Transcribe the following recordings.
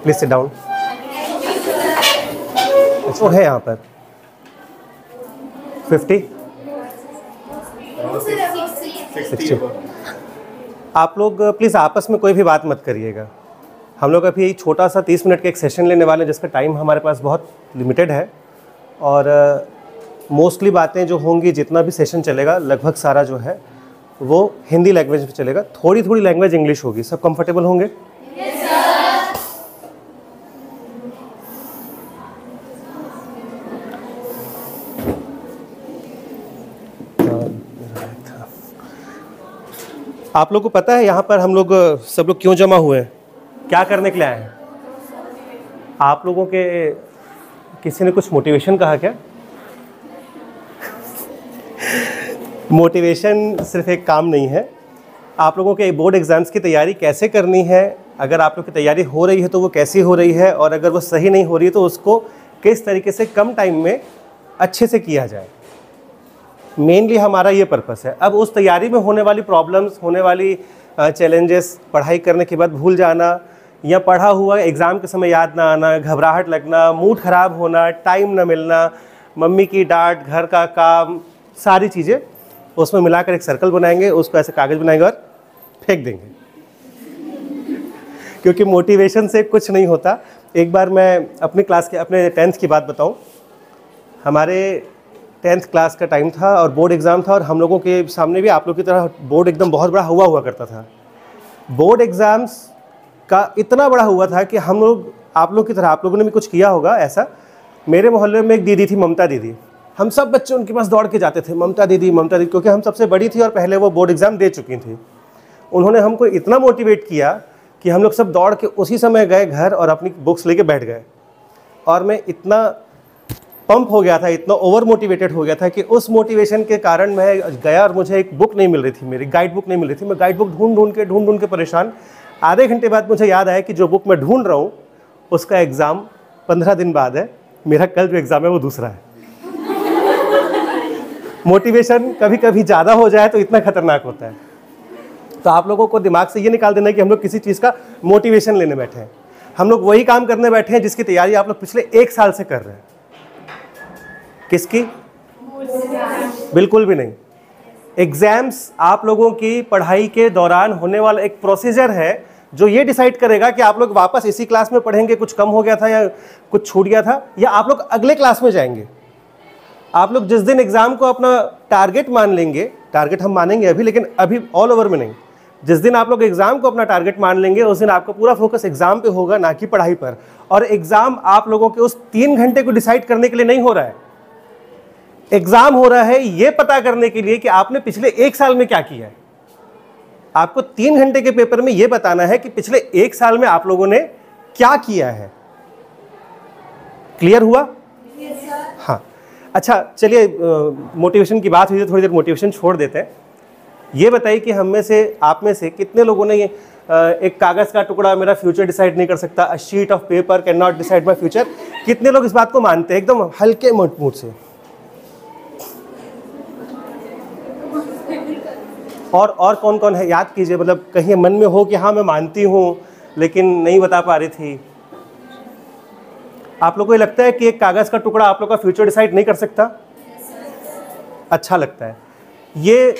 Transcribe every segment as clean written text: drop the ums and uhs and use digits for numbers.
Please sit down. वो है यहाँ पर 50 60। आप लोग प्लीज़ आपस में कोई भी बात मत करिएगा। हम लोग अभी छोटा सा 30 मिनट का एक सेशन लेने वाले हैं जिसका टाइम हमारे पास बहुत लिमिटेड है, और मोस्टली बातें जो होंगी, जितना भी सेशन चलेगा लगभग सारा जो है वो हिंदी लैंग्वेज में चलेगा। थोड़ी थोड़ी लैंग्वेज इंग्लिश होगी। सब कंफर्टेबल होंगे? आप लोगों को पता है यहाँ पर हम लोग सब लोग क्यों जमा हुए हैं, क्या करने के लिए आए हैं? आप लोगों के किसी ने कुछ मोटिवेशन कहा क्या? मोटिवेशन सिर्फ एक काम नहीं है। आप लोगों के बोर्ड एग्ज़ाम्स की तैयारी कैसे करनी है, अगर आप लोग की तैयारी हो रही है तो वो कैसी हो रही है, और अगर वो सही नहीं हो रही है तो उसको किस तरीके से कम टाइम में अच्छे से किया जाए। मेनली हमारा ये पर्पस है। अब उस तैयारी में होने वाली प्रॉब्लम्स, होने वाली चैलेंजेस, पढ़ाई करने के बाद भूल जाना, या पढ़ा हुआ एग्ज़ाम के समय याद ना आना, घबराहट लगना, मूड ख़राब होना, टाइम ना मिलना, मम्मी की डांट, घर का काम, सारी चीज़ें उसमें मिलाकर एक सर्कल बनाएंगे, उसको ऐसे कागज़ बनाएंगे और फेंक देंगे, क्योंकि मोटिवेशन से कुछ नहीं होता। एक बार मैं अपनी क्लास के अपने 10th की बात बताऊं। हमारे 10th क्लास का टाइम था और बोर्ड एग्ज़ाम था, और हम लोगों के सामने भी आप लोग की तरह बोर्ड एकदम बहुत बड़ा हुआ करता था। बोर्ड एग्ज़ाम्स का इतना बड़ा हुआ था कि हम लोग, आप लोग की तरह आप लोगों ने भी कुछ किया होगा ऐसा। मेरे मोहल्ले में एक दीदी थी, ममता दीदी। हम सब बच्चे उनके पास दौड़ के जाते थे, ममता दीदी ममता दीदी, क्योंकि हम सबसे बड़ी थी और पहले वो बोर्ड एग्ज़ाम दे चुकी थी। उन्होंने हमको इतना मोटिवेट किया कि हम लोग सब दौड़ के उसी समय गए घर और अपनी बुक्स लेके बैठ गए। और मैं इतना पंप हो गया था, इतना ओवर मोटिवेटेड हो गया था कि उस मोटिवेशन के कारण मैं गया और मुझे एक बुक नहीं मिल रही थी, मेरी गाइड बुक नहीं मिल रही थी। मैं गाइड बुक ढूंढ के परेशान। आधे घंटे बाद मुझे याद आया कि जो बुक मैं ढूंढ रहा हूँ उसका एग्ज़ाम 15 दिन बाद है। मेरा कल जो एग्ज़ाम है वो दूसरा है। मोटिवेशन कभी कभी ज़्यादा हो जाए तो इतना खतरनाक होता है। तो आप लोगों को दिमाग से ये निकाल देना है कि हम लोग किसी चीज़ का मोटिवेशन लेने बैठे हैं। हम लोग वही काम करने बैठे हैं जिसकी तैयारी आप लोग पिछले 1 साल से कर रहे हैं। किसकी? बिल्कुल भी नहीं। एग्जाम्स आप लोगों की पढ़ाई के दौरान होने वाला एक प्रोसीजर है जो ये डिसाइड करेगा कि आप लोग वापस इसी क्लास में पढ़ेंगे, कुछ कम हो गया था या कुछ छूट गया था, या आप लोग अगले क्लास में जाएंगे। आप लोग जिस दिन एग्जाम को अपना टारगेट मान लेंगे, टारगेट हम मानेंगे अभी, लेकिन अभी ऑल ओवर में नहीं, जिस दिन आप लोग एग्जाम को अपना टारगेट मान लेंगे उस दिन आपका पूरा फोकस एग्जाम पे होगा, ना कि पढ़ाई पर। और एग्जाम आप लोगों के उस 3 घंटे को डिसाइड करने के लिए नहीं हो रहा है। एग्जाम हो रहा है ये पता करने के लिए कि आपने पिछले 1 साल में क्या किया है। आपको 3 घंटे के पेपर में ये बताना है कि पिछले 1 साल में आप लोगों ने क्या किया है। क्लियर हुआ? हाँ, अच्छा चलिए, मोटिवेशन की बात हुई है, थोड़ी देर मोटिवेशन छोड़ देते हैं। ये बताइए कि हम में से, आप में से कितने लोगों ने एक कागज़ का टुकड़ा मेरा फ्यूचर डिसाइड नहीं कर सकता, a sheet of paper can not decide my future, कितने लोग इस बात को मानते हैं एकदम हल्के मूड से? और कौन कौन है, याद कीजिए, मतलब कहीं मन में हो कि हाँ मैं मानती हूँ लेकिन नहीं बता पा रही थी। आप लोगों को ये लगता है कि एक कागज़ का टुकड़ा आप लोग का फ्यूचर डिसाइड नहीं कर सकता? अच्छा लगता है। ये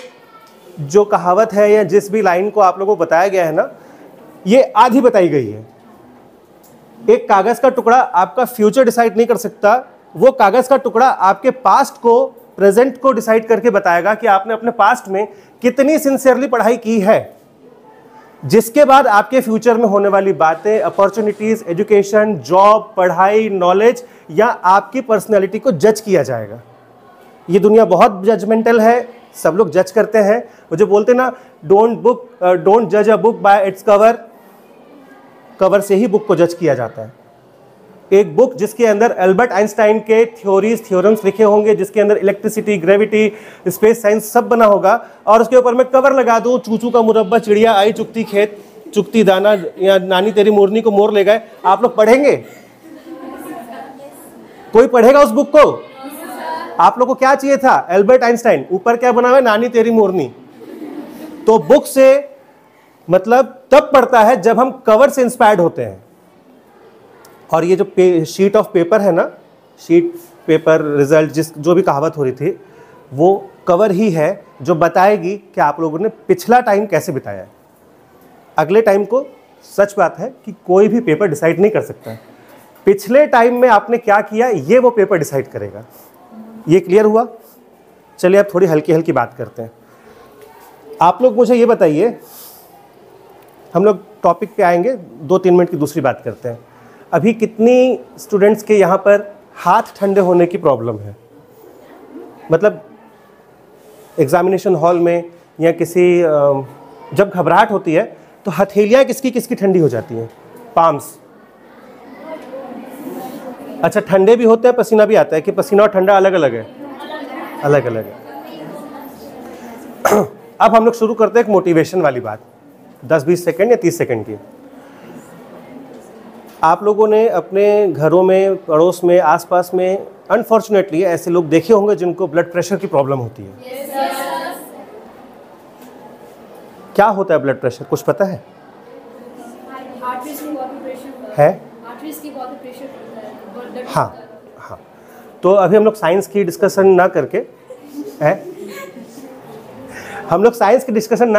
जो कहावत है या जिस भी लाइन को आप लोगों को बताया गया है ना, ये आधी बताई गई है। एक कागज़ का टुकड़ा आपका फ्यूचर डिसाइड नहीं कर सकता, वो कागज़ का टुकड़ा आपके पास्ट को, प्रेजेंट को डिसाइड करके बताएगा कि आपने अपने पास्ट में कितनी सिंसियरली पढ़ाई की है, जिसके बाद आपके फ्यूचर में होने वाली बातें, अपॉर्चुनिटीज, एजुकेशन, जॉब, पढ़ाई, नॉलेज या आपकी पर्सनैलिटी को जज किया जाएगा। ये दुनिया बहुत जजमेंटल है, सब लोग जज करते हैं। वो जो बोलते हैं ना, डोंट जज a book by its cover, cover से ही बुक को जज किया जाता है। एक बुक जिसके अंदर एल्बर्ट आइंस्टाइन के थ्योरम्स लिखे होंगे, जिसके अंदर इलेक्ट्रिसिटी, ग्रेविटी, स्पेस साइंस सब बना होगा, और उसके ऊपर मैं कवर लगा दूं, चूचू का मुरब्बा, चिड़िया आई चुगती खेत, चुगती दाना, या नानी तेरी मोरनी को मोर ले गए, आप लोग पढ़ेंगे? कोई पढ़ेगा उस बुक को? आप लोग को क्या चाहिए था? एल्बर्ट आइंस्टाइन, ऊपर क्या बना हुआ है? नानी तेरी मोरनी। तो बुक से मतलब तब पढ़ता है जब हम कवर से इंस्पायर्ड होते हैं। और ये जो शीट ऑफ पेपर है ना, शीट पेपर रिजल्ट जो भी कहावत हो रही थी, वो कवर ही है जो बताएगी कि आप लोगों ने पिछला टाइम कैसे बिताया है। अगले टाइम को सच बात है कि कोई भी पेपर डिसाइड नहीं कर सकता है, पिछले टाइम में आपने क्या किया ये वो पेपर डिसाइड करेगा। ये क्लियर हुआ? चलिए अब थोड़ी हल्की हल्की बात करते हैं। आप लोग मुझे ये बताइए, हम लोग टॉपिक पे आएंगे, 2-3 मिनट की दूसरी बात करते हैं। अभी कितनी स्टूडेंट्स के यहाँ पर हाथ ठंडे होने की प्रॉब्लम है? मतलब एग्जामिनेशन हॉल में या किसी जब घबराहट होती है तो हथेलियाँ किसकी किसकी ठंडी हो जाती हैं? पाम्स। अच्छा, ठंडे भी होते हैं, पसीना भी आता है कि पसीना और ठंडा अलग अलग है? अलग अलग है। अब हम लोग शुरू करते हैं एक मोटिवेशन वाली बात, 10-20 सेकेंड या 30 सेकेंड की। आप लोगों ने अपने घरों में, पड़ोस में, आसपास में अनफॉर्चुनेटली ऐसे लोग देखे होंगे जिनको ब्लड प्रेशर की प्रॉब्लम होती है। क्या होता है ब्लड प्रेशर, कुछ पता है? हाँ हाँ। तो अभी हम लोग साइंस की डिस्कशन ना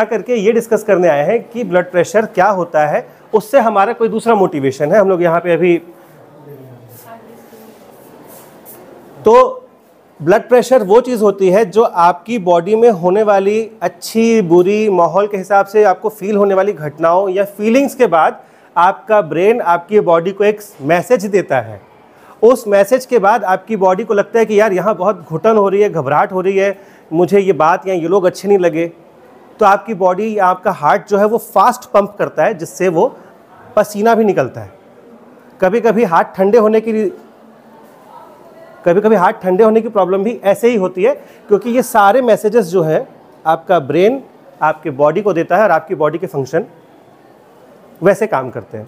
करके ये डिस्कस करने आए हैं कि ब्लड प्रेशर क्या होता है, उससे हमारा कोई दूसरा मोटिवेशन है। हम लोग यहाँ पे अभी तो ब्लड प्रेशर वो चीज़ होती है जो आपकी बॉडी में होने वाली अच्छी बुरी माहौल के हिसाब से आपको फील होने वाली घटनाओं या फीलिंग्स के बाद आपका ब्रेन आपकी बॉडी को एक मैसेज देता है। उस मैसेज के बाद आपकी बॉडी को लगता है कि यार यहाँ बहुत घुटन हो रही है, घबराहट हो रही है, मुझे ये बात या ये लोग अच्छे नहीं लगे, तो आपकी बॉडी या आपका हार्ट जो है वो फास्ट पंप करता है, जिससे वो पसीना भी निकलता है। कभी कभी हाथ ठंडे होने की प्रॉब्लम भी ऐसे ही होती है, क्योंकि ये सारे मैसेजेस जो है आपका ब्रेन आपके बॉडी को देता है और आपकी बॉडी के फंक्शन वैसे काम करते हैं।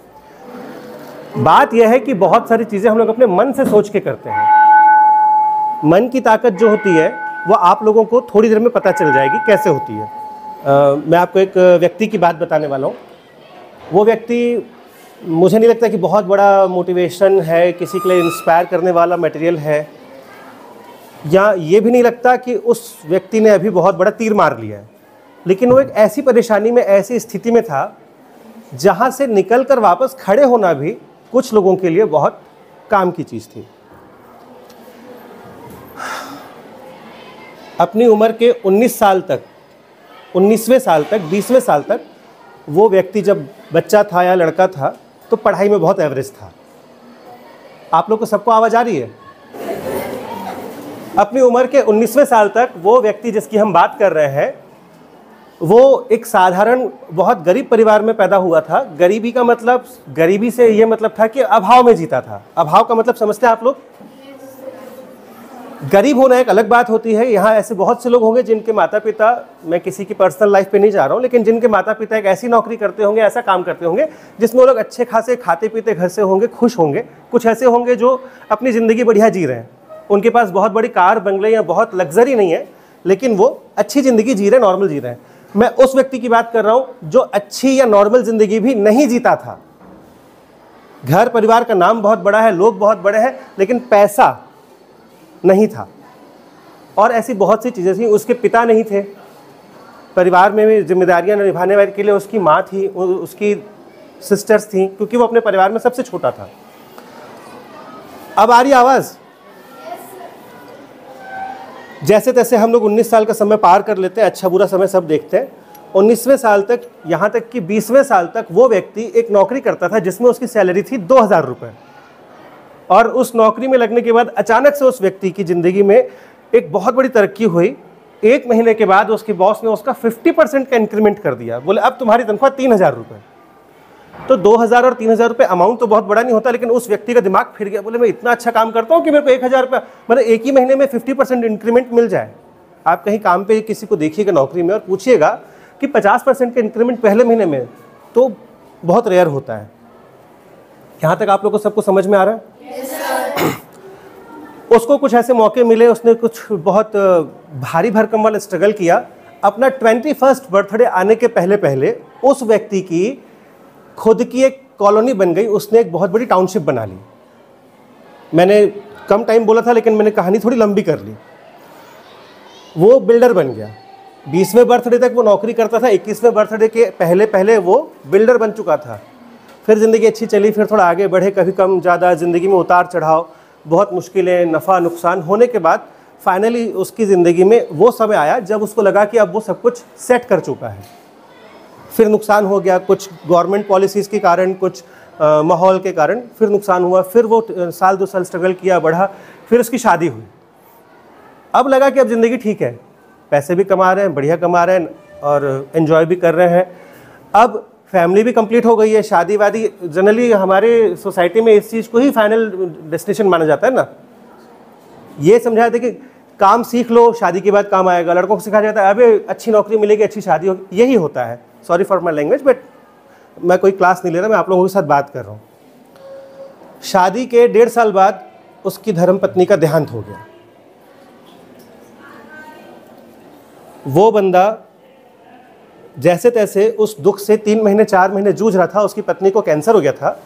बात यह है कि बहुत सारी चीज़ें हम लोग अपने मन से सोच के करते हैं। मन की ताकत जो होती है वो आप लोगों को थोड़ी देर में पता चल जाएगी कैसे होती है। मैं आपको एक व्यक्ति की बात बताने वाला हूँ। वो व्यक्ति, मुझे नहीं लगता कि बहुत बड़ा मोटिवेशन है, किसी के लिए इंस्पायर करने वाला मटेरियल है, या ये भी नहीं लगता कि उस व्यक्ति ने अभी बहुत बड़ा तीर मार लिया है, लेकिन वो एक ऐसी परेशानी में, ऐसी स्थिति में था जहाँ से निकल कर वापस खड़े होना भी कुछ लोगों के लिए बहुत काम की चीज़ थी। अपनी उम्र के 19 साल तक, 19वें साल तक, 20वें साल तक वो व्यक्ति जब बच्चा था या लड़का था तो पढ़ाई में बहुत एवरेज था। आप लोग को सबको आवाज़ आ रही है? अपनी उम्र के 19वें साल तक वो व्यक्ति जिसकी हम बात कर रहे हैं, वो एक साधारण बहुत गरीब परिवार में पैदा हुआ था। गरीबी का मतलब, गरीबी से ये मतलब था कि अभाव में जीता था। अभाव का मतलब समझते हैं आप लोग? गरीब होना एक अलग बात होती है। यहाँ ऐसे बहुत से लोग होंगे जिनके माता पिता, मैं किसी की पर्सनल लाइफ पे नहीं जा रहा हूँ, लेकिन जिनके माता पिता एक ऐसी नौकरी करते होंगे, ऐसा काम करते होंगे जिसमें वो लोग अच्छे खासे खाते पीते घर से होंगे, खुश होंगे। कुछ ऐसे होंगे जो अपनी ज़िंदगी बढ़िया जी रहे हैं, उनके पास बहुत बड़ी कार बंगले या बहुत लग्जरी नहीं है, लेकिन वो अच्छी ज़िंदगी जी रहे हैं, नॉर्मल जी रहे हैं। मैं उस व्यक्ति की बात कर रहा हूँ जो अच्छी या नॉर्मल ज़िंदगी भी नहीं जीता था। घर परिवार का नाम बहुत बड़ा है, लोग बहुत बड़े हैं, लेकिन पैसा नहीं था। और ऐसी बहुत सी चीज़ें थी। उसके पिता नहीं थे, परिवार में भी जिम्मेदारियां निभाने वाले के लिए उसकी माँ थी, उसकी सिस्टर्स थी, क्योंकि वो अपने परिवार में सबसे छोटा था। अब आ रही आवाज़? जैसे तैसे हम लोग 19 साल का समय पार कर लेते हैं, अच्छा बुरा समय सब देखते हैं। 19वें साल तक, यहाँ तक कि 20वें साल तक वो व्यक्ति एक नौकरी करता था जिसमें उसकी सैलरी थी 2000 रुपये। और उस नौकरी में लगने के बाद अचानक से उस व्यक्ति की ज़िंदगी में एक बहुत बड़ी तरक्की हुई। 1 महीने के बाद उसके बॉस ने उसका 50% का इंक्रीमेंट कर दिया। बोले अब तुम्हारी तनख्वाह 3000 रुपये। तो 2000 और 3000 रुपये अमाउंट तो बहुत बड़ा नहीं होता, लेकिन उस व्यक्ति का दिमाग फिर गया। बोले मैं इतना अच्छा काम करता हूँ कि मेरे को 1000 रुपये, मतलब एक ही महीने में 50% इंक्रीमेंट मिल जाए। आप कहीं काम पे किसी को देखिएगा नौकरी में और पूछिएगा कि 50% का इंक्रीमेंट पहले महीने में, तो बहुत रेयर होता है। यहाँ तक आप लोग को सबको समझ में आ रहा है? उसको कुछ ऐसे मौके मिले, उसने कुछ बहुत भारी भरकम वाला स्ट्रगल किया। अपना 21st बर्थडे आने के पहले पहले उस व्यक्ति की खुद की एक कॉलोनी बन गई। उसने एक बहुत बड़ी टाउनशिप बना ली। मैंने कम टाइम बोला था लेकिन मैंने कहानी थोड़ी लंबी कर ली। वो बिल्डर बन गया, 20वें बर्थडे तक वो नौकरी करता था, 21वें बर्थडे के पहले पहले वो बिल्डर बन चुका था। फिर ज़िंदगी अच्छी चली, फिर थोड़ा आगे बढ़े, कभी कम ज़्यादा, ज़िंदगी में उतार चढ़ाव, बहुत मुश्किलें, नफ़ा नुकसान होने के बाद फाइनली उसकी ज़िंदगी में वो समय आया जब उसको लगा कि अब वो सब कुछ सेट कर चुका है। फिर नुकसान हो गया, कुछ गवर्नमेंट पॉलिसीज़ के कारण, कुछ माहौल के कारण फिर नुकसान हुआ। फिर वो साल 2 साल स्ट्रगल किया, बढ़ा, फिर उसकी शादी हुई। अब लगा कि अब ज़िंदगी ठीक है, पैसे भी कमा रहे हैं, बढ़िया कमा रहे हैं और एंजॉय भी कर रहे हैं। अब फैमिली भी कंप्लीट हो गई है, शादी वादी। जनरली हमारे सोसाइटी में इस चीज़ को ही फाइनल डेस्टिनेशन माना जाता है ना। ये समझाया था कि काम सीख लो, शादी के बाद काम आएगा। लड़कों को सिखाया जाता है अबे अच्छी नौकरी मिलेगी, अच्छी शादी होगी। यही होता है, sorry for my language, but मैं कोई क्लास नहीं ले रहा, मैं आप लोगों के साथ बात कर रहा हूँ। शादी के 1.5 साल बाद उसकी धर्मपत्नी का देहांत हो गया। वो बंदा जैसे तैसे उस दुख से 3 महीने 4 महीने जूझ रहा था। उसकी पत्नी को कैंसर हो गया था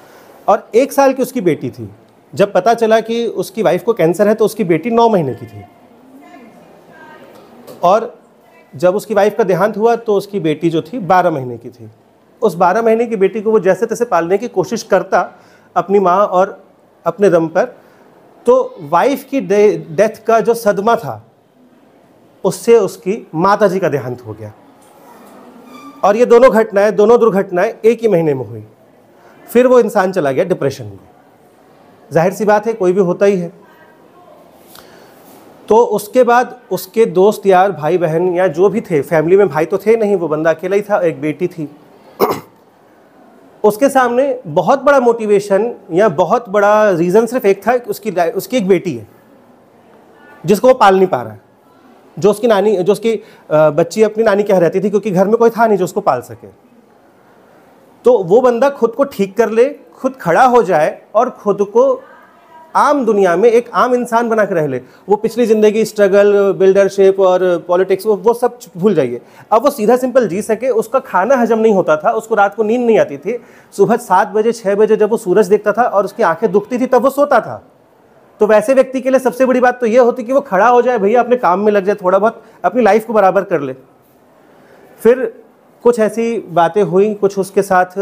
और 1 साल की उसकी बेटी थी। जब पता चला कि उसकी वाइफ को कैंसर है तो उसकी बेटी 9 महीने की थी, और जब उसकी वाइफ का देहांत हुआ तो उसकी बेटी जो थी 12 महीने की थी। उस 12 महीने की बेटी को वो जैसे तैसे पालने की कोशिश करता अपनी माँ और अपने दम पर। तो वाइफ की डेथ का जो सदमा था उससे उसकी माता जी का देहांत हो गया। और ये दोनों दुर्घटनाएं एक ही महीने में हुई। फिर वो इंसान चला गया डिप्रेशन में। जाहिर सी बात है, कोई भी होता ही है। तो उसके बाद उसके दोस्त यार, भाई बहन या जो भी थे, फैमिली में भाई तो थे नहीं, वो बंदा अकेला ही था, एक बेटी थी। उसके सामने बहुत बड़ा मोटिवेशन या बहुत बड़ा रीज़न सिर्फ एक था कि उसकी एक बेटी है जिसको वो पाल नहीं पा रहा है, जो उसकी बच्ची अपनी नानी के यहाँ रहती थी क्योंकि घर में कोई था नहीं जो उसको पाल सके। तो वो बंदा खुद को ठीक कर ले, खुद खड़ा हो जाए और खुद को आम दुनिया में एक आम इंसान बना के रह ले। वो पिछली ज़िंदगी स्ट्रगल, बिल्डरशिप और पॉलिटिक्स, वो सब भूल जाइए। अब वो सीधा सिंपल जी सके। उसका खाना हजम नहीं होता था, उसको रात को नींद नहीं आती थी। सुबह 7 बजे 6 बजे जब वो सूरज देखता था और उसकी आंखें दुखती थी तब वो सोता था। तो वैसे व्यक्ति के लिए सबसे बड़ी बात तो ये होती कि वो खड़ा हो जाए, भैया अपने काम में लग जाए, थोड़ा बहुत अपनी लाइफ को बराबर कर ले। फिर कुछ ऐसी बातें हुई, कुछ उसके साथ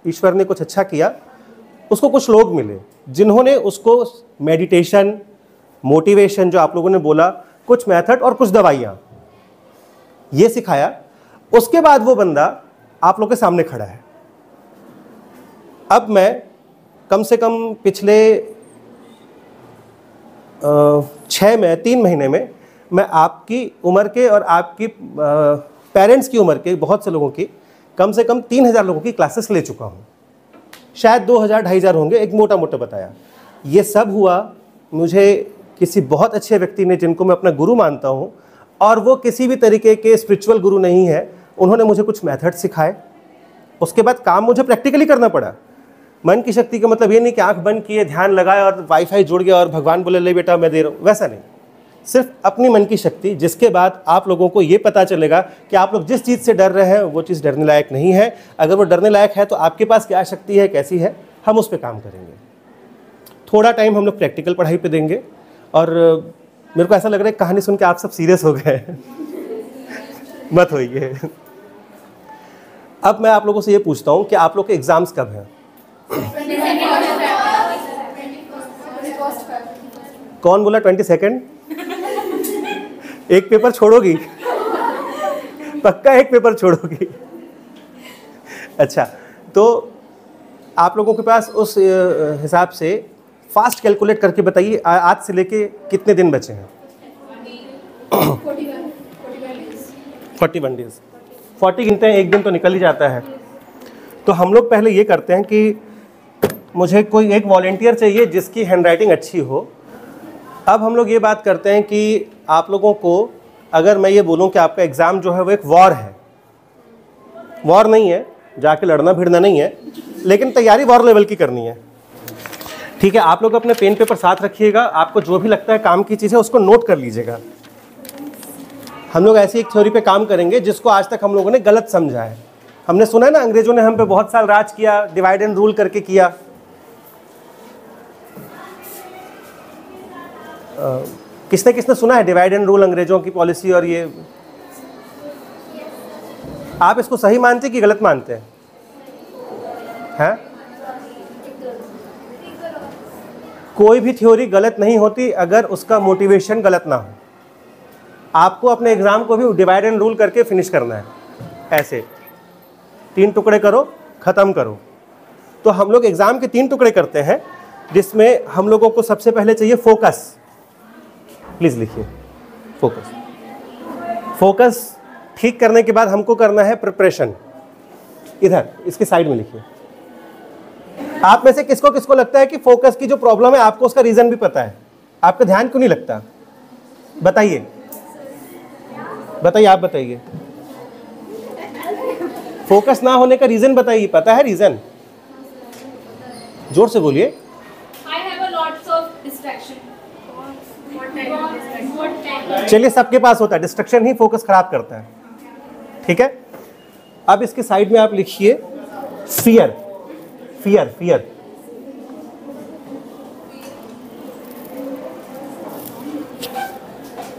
ईश्वर ने कुछ अच्छा किया। उसको कुछ लोग मिले जिन्होंने उसको मेडिटेशन, मोटिवेशन, जो आप लोगों ने बोला, कुछ मेथड और कुछ दवाइयाँ, ये सिखाया। उसके बाद वो बंदा आप लोग के सामने खड़ा है। अब मैं कम से कम पिछले 3 महीने में मैं आपकी उम्र के और आपकी पेरेंट्स की उम्र के बहुत से लोगों की, कम से कम 3000 लोगों की क्लासेस ले चुका हूँ। शायद 2000-2500 होंगे, एक मोटा मोटा बताया। ये सब हुआ मुझे किसी बहुत अच्छे व्यक्ति ने, जिनको मैं अपना गुरु मानता हूँ, और वो किसी भी तरीके के स्पिरिचुअल गुरु नहीं है। उन्होंने मुझे कुछ मेथड सिखाए। उसके बाद काम मुझे प्रैक्टिकली करना पड़ा। मन की शक्ति का मतलब ये नहीं कि आंख बंद किए, ध्यान लगाया और वाईफाई जुड़ गया और भगवान बोले ले बेटा मैं दे रहा हूँ, वैसा नहीं। सिर्फ अपनी मन की शक्ति, जिसके बाद आप लोगों को ये पता चलेगा कि आप लोग जिस चीज़ से डर रहे हैं वो चीज़ डरने लायक नहीं है। अगर वो डरने लायक है तो आपके पास क्या शक्ति है, कैसी है, हम उस पर काम करेंगे। थोड़ा टाइम हम लोग प्रैक्टिकल पढ़ाई पे देंगे। और मेरे को ऐसा लग रहा है कहानी सुन के आप सब सीरियस हो गए। मत होइए। अब मैं आप लोगों से ये पूछता हूँ कि आप लोग के एग्जाम्स कब हैं? कौन बोला 22? एक पेपर छोड़ोगी? पक्का एक पेपर छोड़ोगी? अच्छा, तो आप लोगों के पास उस हिसाब से फास्ट कैलकुलेट करके बताइए आज से लेके कितने दिन बचे हैं? 41 डेज। 40 गिनते हैं, एक दिन तो निकल ही जाता है। तो हम लोग पहले ये करते हैं कि मुझे कोई एक वॉलेंटियर चाहिए जिसकी हैंडराइटिंग अच्छी हो। अब हम लोग ये बात करते हैं कि आप लोगों को, अगर मैं ये बोलूं कि आपका एग्ज़ाम जो है वो एक वॉर है, वॉर नहीं है, जाके लड़ना भिड़ना नहीं है, लेकिन तैयारी वॉर लेवल की करनी है, ठीक है? आप लोग अपने पेन पेपर साथ रखिएगा। आपको जो भी लगता है काम की चीज़ है उसको नोट कर लीजिएगा। हम लोग ऐसी एक थ्योरी पे काम करेंगे जिसको आज तक हम लोगों ने गलत समझा है। हमने सुना है ना, अंग्रेजों ने हम पे बहुत साल राज किया, डिवाइड एंड रूल करके किया। किसने किसने सुना है डिवाइड एंड रूल, अंग्रेजों की पॉलिसी? और ये आप इसको सही मानते कि गलत मानते हैं? कोई भी थ्योरी गलत नहीं होती अगर उसका मोटिवेशन गलत ना हो। आपको अपने एग्जाम को भी डिवाइड एंड रूल करके फिनिश करना है, ऐसे 3 टुकड़े करो, खत्म करो। तो हम लोग एग्जाम के 3 टुकड़े करते हैं, जिसमें हम लोगों को सबसे पहले चाहिए फोकस। प्लीज लिखिए फोकस। फोकस ठीक करने के बाद हमको करना है प्रिपरेशन। इधर इसके साइड में लिखिए। आप में से किसको किसको लगता है कि फोकस की जो प्रॉब्लम है आपको उसका रीजन भी पता है? आपका ध्यान क्यों नहीं लगता? बताइए बताइए, आप बताइए। फोकस ना होने का रीजन बताइए, पता है रीजन? जोर से बोलिए। चलिए, सबके पास होता है, डिस्ट्रैक्शन ही फोकस खराब करता है। ठीक है, अब इसके साइड में आप लिखिए फियर। फियर फियर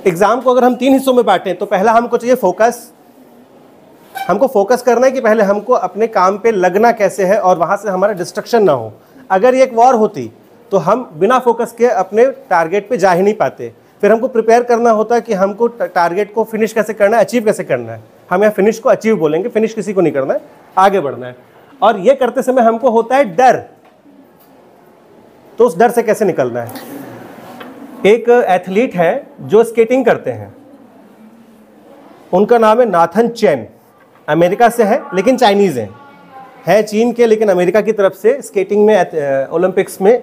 एग्जाम को अगर हम 3 हिस्सों में बांटें तो पहला हमको चाहिए फोकस। हमको फोकस करना है कि पहले हमको अपने काम पे लगना कैसे है और वहां से हमारा डिस्ट्रक्शन ना हो। अगर ये एक वॉर होती तो हम बिना फोकस के अपने टारगेट पे जा ही नहीं पाते। फिर हमको प्रिपेयर करना होता है कि हमको टारगेट को फिनिश कैसे करना है, अचीव कैसे करना है। हम यहाँ फिनिश को अचीव बोलेंगे, फिनिश किसी को नहीं करना है, आगे बढ़ना है। और ये करते समय हमको होता है डर, तो उस डर से कैसे निकलना है। एक एथलीट है जो स्केटिंग करते हैं, उनका नाम है नाथन चेन। अमेरिका से है लेकिन चाइनीज है चीन के, लेकिन अमेरिका की तरफ से स्केटिंग में ओलंपिक्स में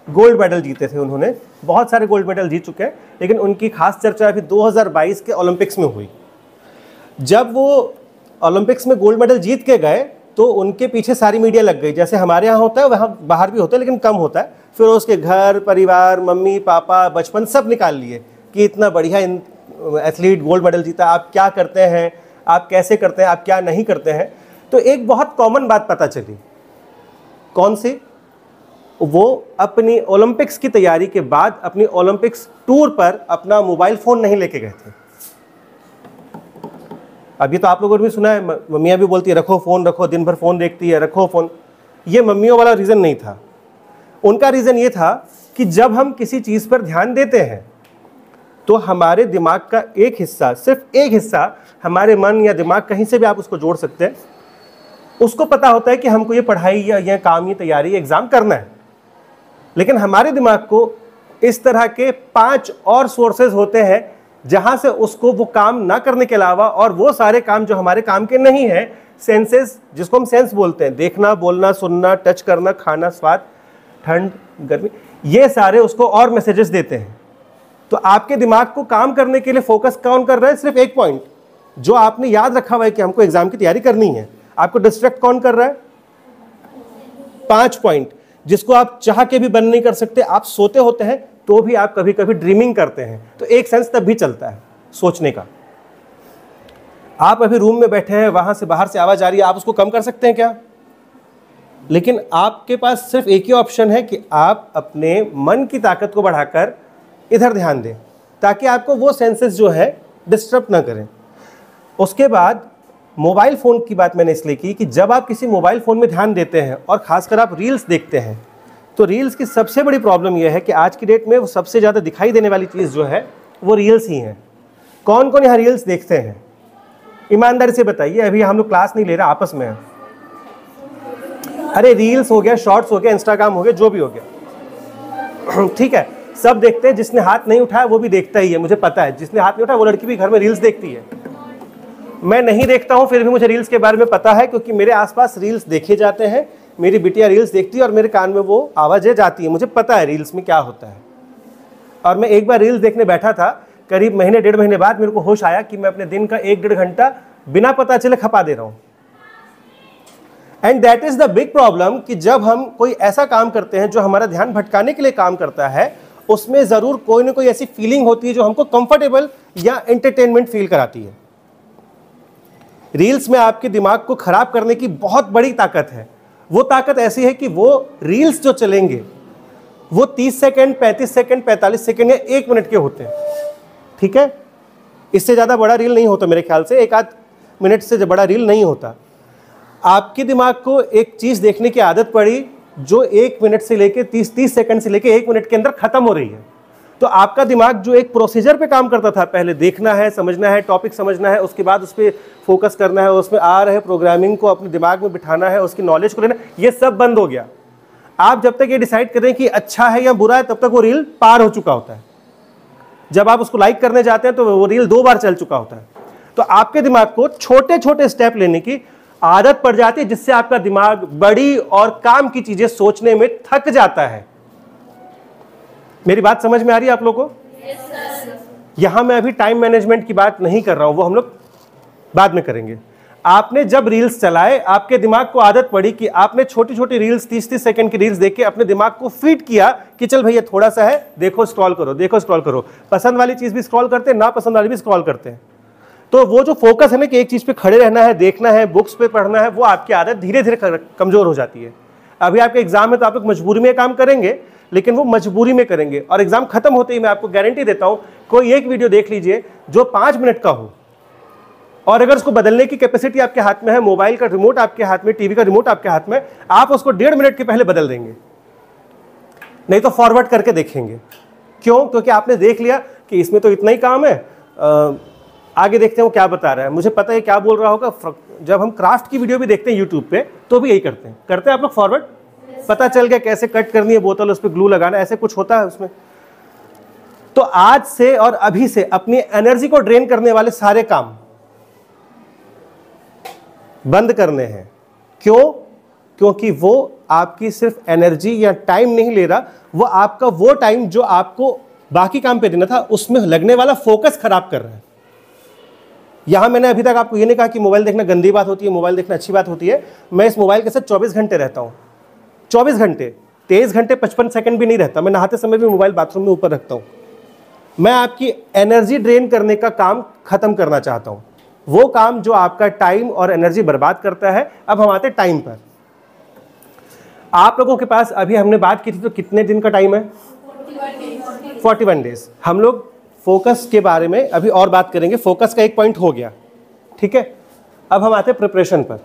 गोल्ड मेडल जीते थे उन्होंने। बहुत सारे गोल्ड मेडल जीत चुके हैं, लेकिन उनकी खास चर्चा अभी 2022 के ओलंपिक्स में हुई। जब वो ओलंपिक्स में गोल्ड मेडल जीत के गए तो उनके पीछे सारी मीडिया लग गई। जैसे हमारे यहाँ होता है वहाँ बाहर भी होता है, लेकिन कम होता है। फिर उसके घर परिवार, मम्मी पापा, बचपन सब निकाल लिए कि इतना बढ़िया एथलीट गोल्ड मेडल जीता, आप क्या करते हैं, आप कैसे करते हैं, आप क्या नहीं करते हैं। तो एक बहुत कॉमन बात पता चली। कौन सी? वो अपनी ओलंपिक्स की तैयारी के बाद अपनी ओलंपिक्स टूर पर अपना मोबाइल फ़ोन नहीं लेके गए थे। अभी तो आप लोगों ने भी सुना है, मम्मियाँ भी बोलती है रखो फ़ोन, रखो, दिन भर फ़ोन देखती है, रखो फ़ोन। ये मम्मियों वाला रीज़न नहीं था। उनका रीज़न ये था कि जब हम किसी चीज़ पर ध्यान देते हैं तो हमारे दिमाग का एक हिस्सा, सिर्फ एक हिस्सा, हमारे मन या दिमाग, कहीं से भी आप उसको जोड़ सकते हैं, उसको पता होता है कि हमको ये पढ़ाई या ये काम, ये तैयारी, एग्ज़ाम करना है। लेकिन हमारे दिमाग को इस तरह के 5 और सोर्सेज होते हैं जहां से उसको वो काम ना करने के अलावा और वो सारे काम जो हमारे काम के नहीं है, सेंसेस, जिसको हम सेंस बोलते हैं, देखना, बोलना, सुनना, टच करना, खाना, स्वाद, ठंड, गर्मी, ये सारे उसको और मैसेजेस देते हैं। तो आपके दिमाग को काम करने के लिए फोकस कौन कर रहा है? सिर्फ एक पॉइंट जो आपने याद रखा हुआ है कि हमको एग्जाम की तैयारी करनी है। आपको डिस्ट्रैक्ट कौन कर रहा है? 5 पॉइंट, जिसको आप चाह के भी बंद नहीं कर सकते। आप सोते होते हैं तो भी आप कभी कभी ड्रीमिंग करते हैं, तो एक सेंस तब भी चलता है सोचने का। आप अभी रूम में बैठे हैं, वहां से बाहर से आवाज आ रही है, आप उसको कम कर सकते हैं क्या? लेकिन आपके पास सिर्फ एक ही ऑप्शन है कि आप अपने मन की ताकत को बढ़ाकर इधर ध्यान दें, ताकि आपको वो सेंसेस जो है डिस्टर्ब ना करें। उसके बाद मोबाइल फ़ोन की बात मैंने इसलिए की कि जब आप किसी मोबाइल फ़ोन में ध्यान देते हैं और ख़ासकर आप रील्स देखते हैं, तो रील्स की सबसे बड़ी प्रॉब्लम यह है कि आज की डेट में वो सबसे ज़्यादा दिखाई देने वाली चीज़ जो है वो रील्स ही हैं। कौन कौन यहाँ रील्स देखते हैं? ईमानदारी से बताइए। अभी हम लोग क्लास नहीं ले रहे, आपस में। अरे रील्स हो गया, शॉर्ट्स हो गया, इंस्टाग्राम हो गया, जो भी हो गया, ठीक है, सब देखते हैं। जिसने हाथ नहीं उठाया वो भी देखता ही है, मुझे पता है। जिसने हाथ नहीं उठाया वो लड़की भी घर में रील्स देखती है। मैं नहीं देखता हूं, फिर भी मुझे रील्स के बारे में पता है, क्योंकि मेरे आसपास रील्स देखे जाते हैं। मेरी बिटिया रील्स देखती है और मेरे कान में वो आवाज़ें जाती है। मुझे पता है रील्स में क्या होता है। और मैं एक बार रील्स देखने बैठा था, करीब महीने 1.5 महीने बाद मेरे को होश आया कि मैं अपने दिन का 1-1.5 घंटा बिना पता चले खपा दे रहा हूँ। And that is the big problem कि जब हम कोई ऐसा काम करते हैं जो हमारा ध्यान भटकाने के लिए काम करता है, उसमें ज़रूर कोई ना कोई ऐसी फीलिंग होती है जो हमको कंफर्टेबल या एंटरटेनमेंट फील कराती है। रील्स में आपके दिमाग को खराब करने की बहुत बड़ी ताकत है। वो ताकत ऐसी है कि वो रील्स जो चलेंगे वो 30 सेकंड, 35 सेकंड, 45 सेकंड या 1 मिनट के होते हैं, ठीक है। इससे ज़्यादा बड़ा रील नहीं होता मेरे ख्याल से, 1-8 मिनट से बड़ा रील नहीं होता। आपके दिमाग को एक चीज़ देखने की आदत पड़ी जो 1 मिनट से लेके 30 सेकंड से लेके 1 मिनट के अंदर खत्म हो रही है। तो आपका दिमाग जो एक प्रोसीजर पे काम करता था, पहले देखना है, समझना है, टॉपिक समझना है, उसके बाद उस पर फोकस करना है, उसमें आ रहे प्रोग्रामिंग को अपने दिमाग में बिठाना है, उसकी नॉलेज को लेना, ये सब बंद हो गया। आप जब तक ये डिसाइड करें कि अच्छा है या बुरा है, तब तक वो रील पार हो चुका होता है। जब आप उसको लाइक करने जाते हैं तो वो रील 2 बार चल चुका होता है। तो आपके दिमाग को छोटे छोटे स्टेप लेने की आदत पड़ जाती है, जिससे आपका दिमाग बड़ी और काम की चीजें सोचने में थक जाता है। मेरी बात समझ में आ रही है आप लोगों को? यहां मैं अभी टाइम मैनेजमेंट की बात नहीं कर रहा हूं, वो हम लोग बाद में करेंगे। आपने जब रील्स चलाए, आपके दिमाग को आदत पड़ी कि आपने छोटी छोटी रील्स, 30-30 सेकंड की रील्स देख के अपने दिमाग को फीड किया कि चल भैया थोड़ा सा है, देखो स्क्रॉल करो, देखो स्क्रॉल करो। पसंद वाली चीज भी स्क्रॉल करते हैं, ना पसंद वाली भी स्क्रॉल करते हैं। तो वो जो फोकस है ना कि एक चीज पे खड़े रहना है, देखना है, बुक्स पे पढ़ना है, वो आपकी आदत धीरे धीरे कमजोर हो जाती है। अभी आपका एग्जाम है तो आप लोग मजबूरी में काम करेंगे, लेकिन वो मजबूरी में करेंगे, और एग्जाम खत्म होते ही मैं आपको गारंटी देता हूं, कोई एक वीडियो देख लीजिए जो 5 मिनट का हो, और अगर उसको बदलने की कैपेसिटी आपके हाथ में है, मोबाइल का रिमोट आपके हाथ में, टीवी का रिमोट आपके हाथ में, आप उसको 1.5 मिनट के पहले बदल देंगे, नहीं तो फॉरवर्ड करके देखेंगे। क्यों? क्योंकि आपने देख लिया कि इसमें तो इतना ही काम है, आगे देखते हैं वो क्या बता रहा है, मुझे पता है क्या बोल रहा होगा। जब हम क्राफ्ट की वीडियो भी देखते हैं यूट्यूब पे, तो भी यही करते हैं आप लोग फॉरवर्ड। पता चल गया कैसे कट करनी है बोतल, उस पर ग्लू लगाना, ऐसे कुछ होता है उसमें। तो आज से और अभी से अपनी एनर्जी को ड्रेन करने वाले सारे काम बंद करने हैं। क्यों? क्योंकि वो आपकी सिर्फ एनर्जी या टाइम नहीं ले रहा, वो आपका वो टाइम जो आपको बाकी काम पे देना था, उसमें लगने वाला फोकस खराब कर रहा है। यहां मैंने अभी तक आपको ये नहीं कहा कि मोबाइल देखना गंदी बात होती है, मोबाइल देखना अच्छी बात होती है। मैं इस मोबाइल के साथ 24 घंटे रहता हूं, 24 घंटे, 23 घंटे 55 सेकंड भी नहीं रहता। मैं नहाते समय भी मोबाइल बाथरूम में ऊपर रखता हूं। मैं आपकी एनर्जी ड्रेन करने का काम खत्म करना चाहता हूं, वो काम जो आपका टाइम और एनर्जी बर्बाद करता है। अब हम आते हैं टाइम पर। आप लोगों के पास अभी हमने बात की थी तो कितने दिन का टाइम है? 41 डेज। हम लोग फोकस के बारे में अभी और बात करेंगे। फोकस का एक पॉइंट हो गया, ठीक है। अब हम आते हैं प्रिपरेशन पर।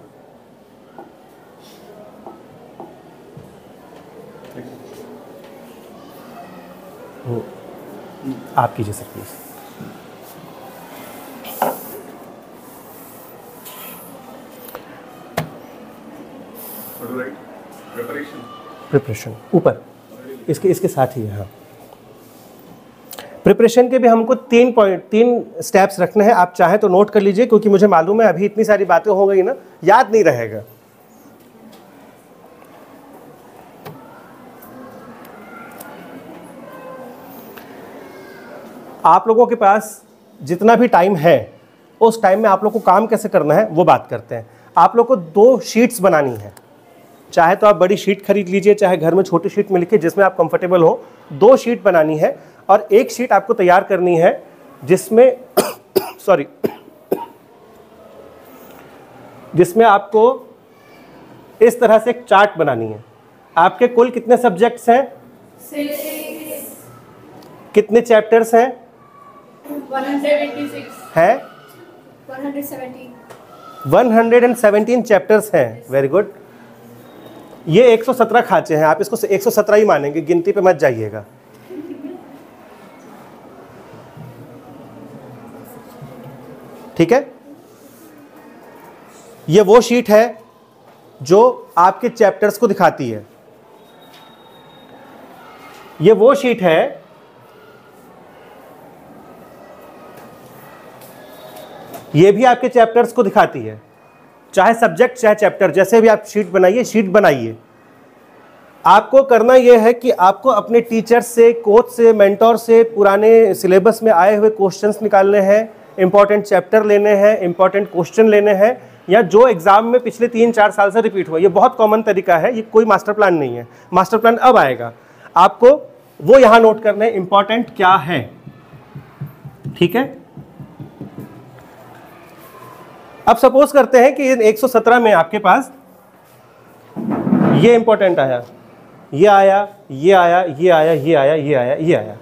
आप कीजिए सर प्लीज। प्रिपरेशन ऊपर इसके साथ ही है। हाँ, प्रिपरेशन के भी हमको 3 स्टेप्स रखने हैं। आप चाहे तो नोट कर लीजिए, क्योंकि मुझे मालूम है अभी इतनी सारी बातें हो गई ना, याद नहीं रहेगा। आप लोगों के पास जितना भी टाइम है, उस टाइम में आप लोग को काम कैसे करना है वो बात करते हैं। आप लोग को 2 शीट्स बनानी है। चाहे तो आप बड़ी शीट खरीद लीजिए, चाहे घर में छोटी शीट में लिखिए, जिसमें आप कंफर्टेबल हो। 2 शीट बनानी है, और एक शीट आपको तैयार करनी है जिसमें सॉरी जिसमें आपको इस तरह से एक चार्ट बनानी है। आपके कुल कितने सब्जेक्ट्स हैं? 6। कितने चैप्टर्स हैं? 186 है 117 चैप्टर्स हैं। Very good. ये 117 खांचे हैं, आप इसको 117 ही मानेंगे, गिनती पे मत जाइएगा। ठीक है। ये वो शीट है जो आपके चैप्टर्स को दिखाती है। ये वो शीट है ये भी आपके चैप्टर्स को दिखाती है, चाहे सब्जेक्ट चाहे चैप्टर, जैसे भी आप शीट बनाइए। आपको करना यह है कि आपको अपने टीचर से, कोच से, मेंटोर से पुराने सिलेबस में आए हुए क्वेश्चंस निकालने हैं, इंपॉर्टेंट चैप्टर लेने हैं, इंपॉर्टेंट क्वेश्चन लेने हैं, या जो एग्जाम में पिछले 3-4 साल से रिपीट हुआ। ये बहुत कॉमन तरीका है, ये कोई मास्टर प्लान नहीं है। मास्टर प्लान अब आएगा, आपको वो यहां नोट करना है इंपॉर्टेंट क्या है। ठीक है। अब सपोज करते हैं कि 117 में आपके पास ये इंपॉर्टेंट आया, ये आया, ये आया, ये आया, ये आया, ये आया, ये आया।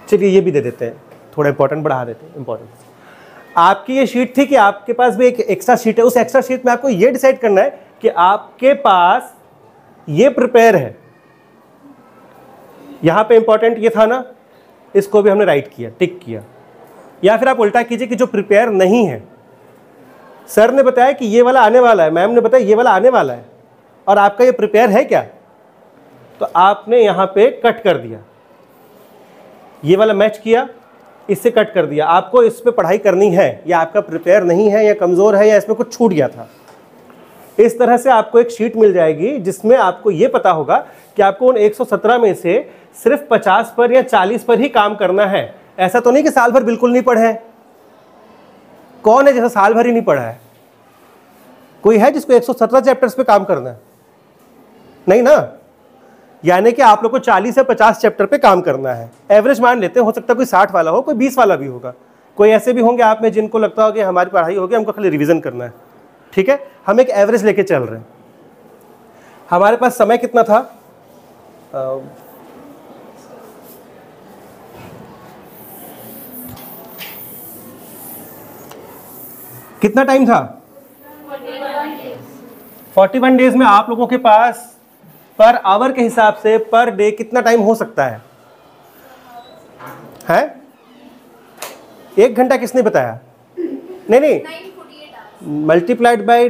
चलिए ये भी दे देते हैं, थोड़ा इंपॉर्टेंट बढ़ा देते हैं इंपॉर्टेंस। आपकी ये शीट थी कि आपके पास भी एक एक्स्ट्रा शीट है, उस एक्स्ट्रा शीट में आपको ये डिसाइड करना है कि आपके पास ये प्रिपेयर है। यहां पे इंपॉर्टेंट ये था ना, इसको भी हमने राइट किया, टिक किया। या फिर आप उल्टा कीजिए कि जो प्रिपेयर नहीं है, सर ने बताया कि ये वाला आने वाला है, मैम ने बताया ये वाला आने वाला है, और आपका ये प्रिपेयर है क्या, तो आपने यहां पे कट कर दिया, ये वाला मैच किया, इससे कट कर दिया। आपको इस पे पढ़ाई करनी है, या आपका प्रिपेयर नहीं है, या कमज़ोर है, या इसमें कुछ छूट गया था। इस तरह से आपको एक शीट मिल जाएगी जिसमें आपको ये पता होगा कि आपको उन 117 में से सिर्फ 50 पर या 40 पर ही काम करना है। ऐसा तो नहीं कि साल भर बिल्कुल नहीं पढ़े हैं। कौन है जैसा साल भर ही नहीं पढ़ा है? कोई है जिसको 117 चैप्टर्स पे काम करना है? नहीं ना। यानी कि आप लोग को 40 से 50 चैप्टर पे काम करना है। एवरेज मान लेते हैं, हो सकता है कोई 60 वाला हो, कोई 20 वाला भी होगा, कोई ऐसे भी होंगे आप में जिनको लगता हो कि हमारी पढ़ाई होगी, हमको खाली रिवीजन करना है। ठीक है, हम एक एवरेज लेके चल रहे हैं। हमारे पास समय कितना था? कितना टाइम था? 41 डेज में आप लोगों के पास पर आवर के हिसाब से पर डे कितना टाइम हो सकता है? हैं? 1 घंटा किसने बताया? नहीं, मल्टीप्लाइड बाय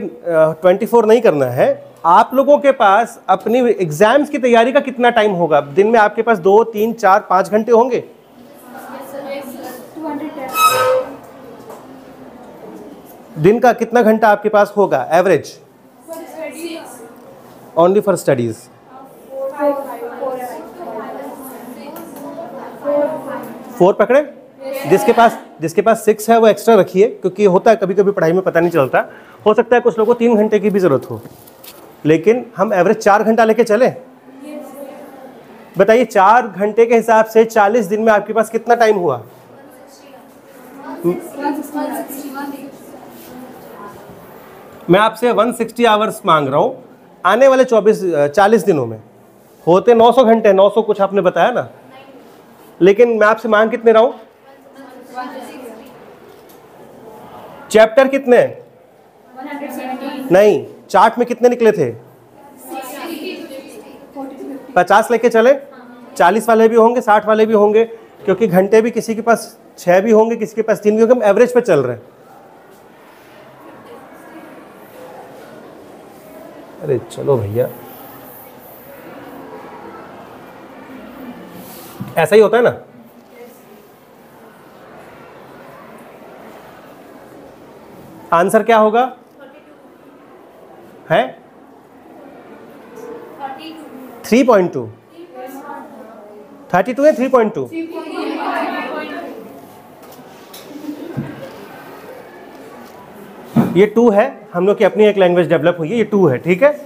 24 नहीं करना है। आप लोगों के पास अपनी एग्जाम्स की तैयारी का कितना टाइम होगा? दिन में आपके पास 2, 3, 4, 5 घंटे होंगे। दिन का कितना घंटा आपके पास होगा एवरेज? Only for studies. 4 पकड़े? जिसके पास 6 है वो एक्स्ट्रा रखिए, क्योंकि होता है कभी कभी पढ़ाई में पता नहीं चलता। हो सकता है कुछ लोगों को 3 घंटे की भी जरूरत हो, लेकिन हम एवरेज 4 घंटा लेके चले। बताइए 4 घंटे के हिसाब से 40 दिन में आपके पास कितना टाइम हुआ? मैं आपसे 160 आवर्स मांग रहा हूं आने वाले 40 दिनों में। होते 900 घंटे, 900 कुछ आपने बताया ना, लेकिन मैं आपसे मांग कितने रहा हूं? चैप्टर कितने? 117 नहीं, चार्ट में कितने निकले थे? 50 लेके चले। 40 वाले भी होंगे, 60 वाले भी होंगे, क्योंकि घंटे भी किसी के पास 6 भी होंगे, किसी के पास 3 भी होंगे। हम एवरेज पे चल रहे हैं। अरे चलो भैया, ऐसा ही होता है ना। आंसर क्या होगा? है 3.2। 32 है 3.2। ये 2 है, हम लोग की अपनी एक लैंग्वेज डेवलप हुई है, ये 2 है। ठीक है,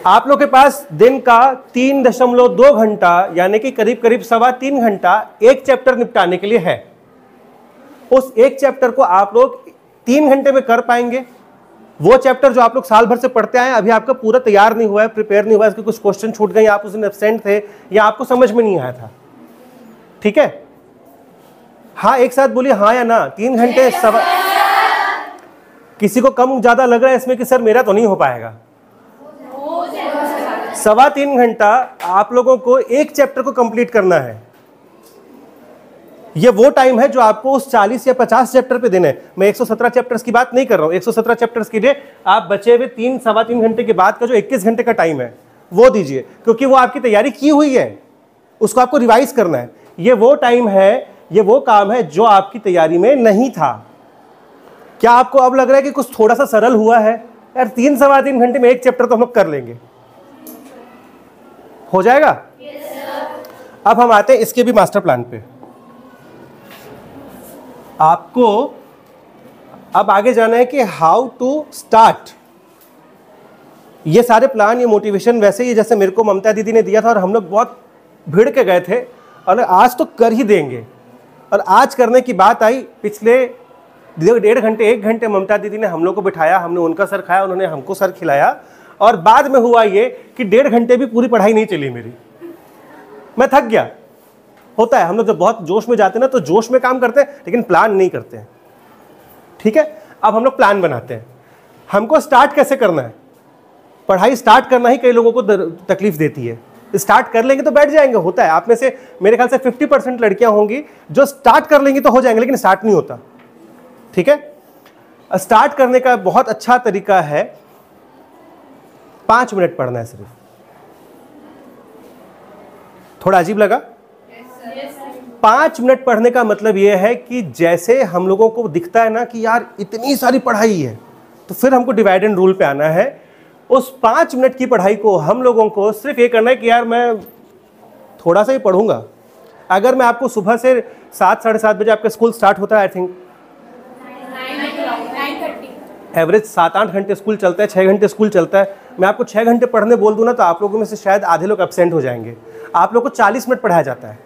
आप लोग के पास दिन का 3.2 घंटा, यानी कि करीब करीब 3.25 घंटा एक चैप्टर निपटाने के लिए है। उस एक चैप्टर को आप लोग 3 घंटे में कर पाएंगे। वो चैप्टर जो आप लोग साल भर से पढ़ते आए, अभी आपका पूरा तैयार नहीं हुआ है, प्रिपेयर नहीं हुआ है, इसके कुछ क्वेश्चन छूट गए, आप उस दिन एब्सेंट थे, या आपको समझ में नहीं आया था। ठीक है, हाँ एक साथ बोलिए हाँ या ना। 3 घंटे किसी को कम ज्यादा लग रहा है इसमें कि सर मेरा तो नहीं हो पाएगा। 3.25 घंटा आप लोगों को एक चैप्टर को कंप्लीट करना है। ये वो टाइम है जो आपको उस 40 या 50 चैप्टर पे देना है। मैं 117 चैप्टर्स की बात नहीं कर रहा हूं। 117 चैप्टर्स के लिए आप बचे हुए 3-3.25 घंटे के बाद का जो 21 घंटे का टाइम है वो दीजिए, क्योंकि वो आपकी तैयारी की हुई है, उसको आपको रिवाइज करना है। ये वो टाइम है, ये वो काम है जो आपकी तैयारी में नहीं था। क्या आपको अब लग रहा है कि कुछ थोड़ा सा सरल हुआ है? यार 3-3.25 घंटे में एक चैप्टर तो हम लोग कर लेंगे, हो जाएगा। अब हम आते हैं इसके भी मास्टर प्लान पे। आपको अब आगे जाना है कि हाउ टू स्टार्ट। ये सारे प्लान, ये मोटिवेशन वैसे ही जैसे मेरे को ममता दीदी ने दिया था और हम लोग बहुत भिड़ के गए थे, और आज तो कर ही देंगे। और आज करने की बात आई, पिछले 1.5 घंटे 1 घंटे ममता दीदी ने हम लोग को बिठाया, हमने उनका सर खाया, उन्होंने हमको सर खिलाया, और बाद में हुआ ये कि 1.5 घंटे भी पूरी पढ़ाई नहीं चली मेरी, मैं थक गया। होता है, हम लोग जब बहुत जोश में जाते हैं ना तो जोश में काम करते हैं लेकिन प्लान नहीं करते हैं। ठीक है, अब हम लोग प्लान बनाते हैं। हमको स्टार्ट कैसे करना है? पढ़ाई स्टार्ट करना ही कई लोगों को तकलीफ देती है। स्टार्ट कर लेंगे तो बैठ जाएंगे, होता है। आप में से मेरे ख्याल से 50% लड़कियां होंगी जो स्टार्ट कर लेंगी तो हो जाएंगे, लेकिन स्टार्ट नहीं होता। ठीक है, स्टार्ट करने का बहुत अच्छा तरीका है 5 मिनट पढ़ना है सिर्फ। थोड़ा अजीब लगा? 5 मिनट पढ़ने का मतलब यह है कि जैसे हम लोगों को दिखता है ना कि यार इतनी सारी पढ़ाई है, तो फिर हमको डिवाइड एंड रूल पे आना है। उस 5 मिनट की पढ़ाई को हम लोगों को सिर्फ ये करना है कि यार मैं थोड़ा सा ही पढ़ूंगा। अगर मैं आपको सुबह से 7 साढ़े 7 बजे आपका स्कूल स्टार्ट होता है, आई थिंक 9:30 एवरेज 7-8 घंटे स्कूल चलता है, 6 घंटे स्कूल चलता है। मैं आपको 6 घंटे पढ़ने बोल दूं ना तो आप लोगों में से शायद आधे लोग एब्सेंट हो जाएंगे। आप लोग को 40 मिनट पढ़ाया जाता है,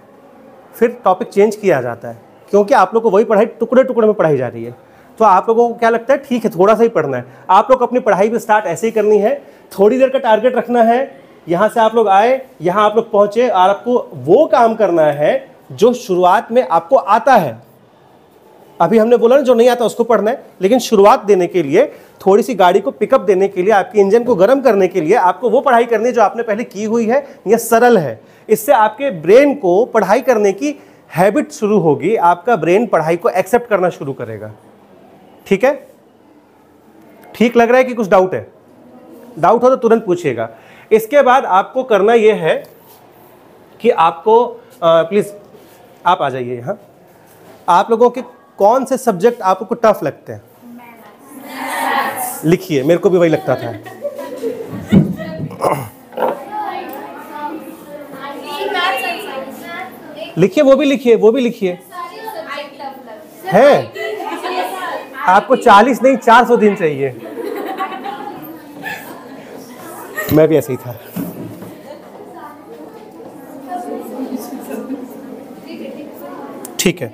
फिर टॉपिक चेंज किया जाता है, क्योंकि आप लोग को वही पढ़ाई टुकड़े टुकड़े में पढ़ाई जा रही है। तो आप लोगों को क्या लगता है, ठीक है थोड़ा सा ही पढ़ना है। आप लोग अपनी पढ़ाई भी स्टार्ट ऐसे ही करनी है, थोड़ी देर का टारगेट रखना है। यहाँ से आप लोग आए, यहाँ आप लोग पहुँचे, और आपको वो काम करना है जो शुरुआत में आपको आता है। अभी हमने बोला ना जो नहीं आता उसको पढ़ना है, लेकिन शुरुआत देने के लिए, थोड़ी सी गाड़ी को पिकअप देने के लिए, आपके इंजन को गर्म करने के लिए आपको वो पढ़ाई करनी है जो आपने पहले की हुई है। यह सरल है, इससे आपके ब्रेन को पढ़ाई करने की हैबिट शुरू होगी। आपका ब्रेन पढ़ाई को एक्सेप्ट करना शुरू करेगा। ठीक है, ठीक लग रहा है कि कुछ डाउट है? डाउट हो तो तुरंत पूछिएगा। इसके बाद आपको करना यह है कि आपको प्लीज आप आ जाइए यहाँ। आप लोगों के कौन से सब्जेक्ट आपको टफ लगते हैं? लिखिए, मेरे को भी वही लगता था। लिखिए, वो भी लिखिए, वो भी लिखिए। है आपको 40 नहीं 400 दिन चाहिए। मैं भी ऐसे ही था। ठीक है,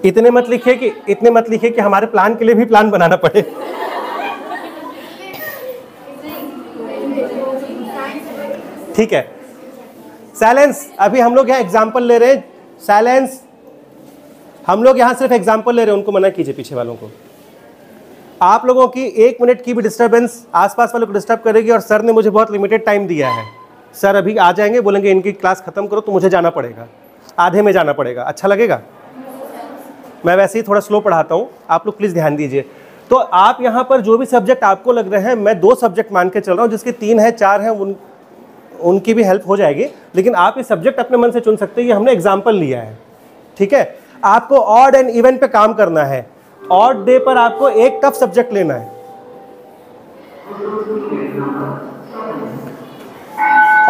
इतने मत लिखिए कि हमारे प्लान के लिए भी प्लान बनाना पड़े। ठीक है, साइलेंस। अभी हम लोग यहाँ एग्जाम्पल ले रहे हैं। साइलेंस, हम लोग यहाँ सिर्फ एग्जाम्पल ले रहे हैं। उनको मना कीजिए, पीछे वालों को। आप लोगों की 1 मिनट की भी डिस्टर्बेंस आसपास वालों को डिस्टर्ब करेगी। और सर ने मुझे बहुत लिमिटेड टाइम दिया है। सर अभी आ जाएंगे, बोलेंगे इनकी क्लास खत्म करो, तो मुझे जाना पड़ेगा, आधे में जाना पड़ेगा। अच्छा लगेगा? मैं वैसे ही थोड़ा स्लो पढ़ाता हूँ, आप लोग प्लीज़ ध्यान दीजिए। तो आप यहाँ पर जो भी सब्जेक्ट आपको लग रहे हैं, मैं 2 सब्जेक्ट मान के चल रहा हूँ, जिसके 3 है 4 हैं, उनकी भी हेल्प हो जाएगी। लेकिन आप ये सब्जेक्ट अपने मन से चुन सकते हैं, ये हमने एग्जाम्पल लिया है। ठीक है, आपको ऑड एंड इवन पे काम करना है। ऑड डे पर आपको एक टफ सब्जेक्ट लेना है,